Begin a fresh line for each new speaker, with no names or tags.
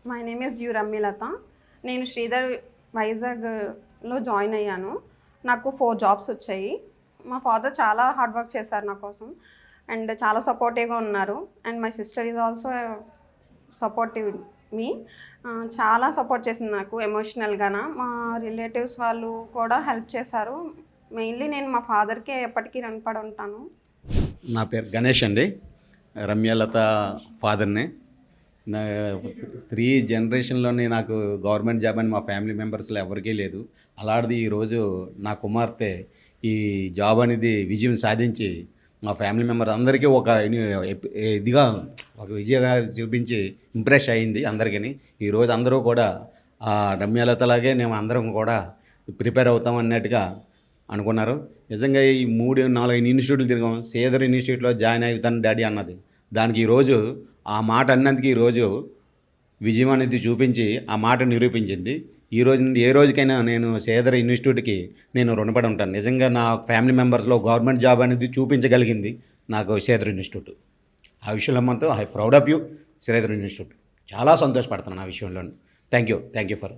My name is U Ramyalatha. నేను శ్రీధర్ వైజాగ్లో join అయ్యాను. నాకు 4 జాబ్స్ వచ్చాయి. మా ఫాదర్ చాలా హార్డ్ వర్క్ చేశారు నా కోసం అండ్ చాలా సపోర్టివ్గా ఉన్నారు. And my sister is also supportive me. చాలా సపోర్ట్ చేసింది నాకు ఎమోషనల్గాన. మా రిలేటివ్స్ వాళ్ళు కూడా హెల్ప్ చేశారు. మెయిన్లీ నేను మా ఫాదర్కే ఎప్పటికీ రుణపడి ఉంటాను.
నా పేరు గణేష్ అండి, రమ్యలత ఫాదర్ని. నా 3 జనరేషన్లోని నాకు గవర్నమెంట్ జాబ్ అని మా ఫ్యామిలీ మెంబర్స్లో ఎవరికీ లేదు. అలాంటిది ఈరోజు నా కుమార్తె ఈ జాబ్ అనేది విజయం సాధించి మా ఫ్యామిలీ మెంబర్స్ అందరికీ ఇదిగా ఒక విజయంగా చూపించి ఇంప్రెస్ అయ్యింది అందరికీ. ఈరోజు అందరూ కూడా రమ్యలతలాగే మేము అందరం కూడా ప్రిపేర్ అవుతాం అన్నట్టుగా అనుకున్నారు. నిజంగా ఈ 3-4 ఇన్స్టిట్యూట్లు తిరిగాం. శ్రీధర్ ఇన్స్టిట్యూట్లో జాయిన్ అవుతాను డాడీ అన్నది. దానికి ఈరోజు ఆ మాట అన్నందుకు ఈరోజు విజయం అనేది చూపించి ఆ మాట నిరూపించింది. ఈ రోజు నుండి ఏ రోజుకైనా నేను శ్రీధర్ ఇన్స్టిట్యూట్కి నేను రుణపడి ఉంటాను. నిజంగా నా ఫ్యామిలీ మెంబర్స్లో గవర్నమెంట్ జాబ్ అనేది చూపించగలిగింది నాకు శ్రీధర్ ఇన్స్టిట్యూట్. ఆ విషయంలో మాత్రం I proud of you Sridhar institute. చాలా సంతోషపడుతున్నాను ఆ విషయంలో. Thank you for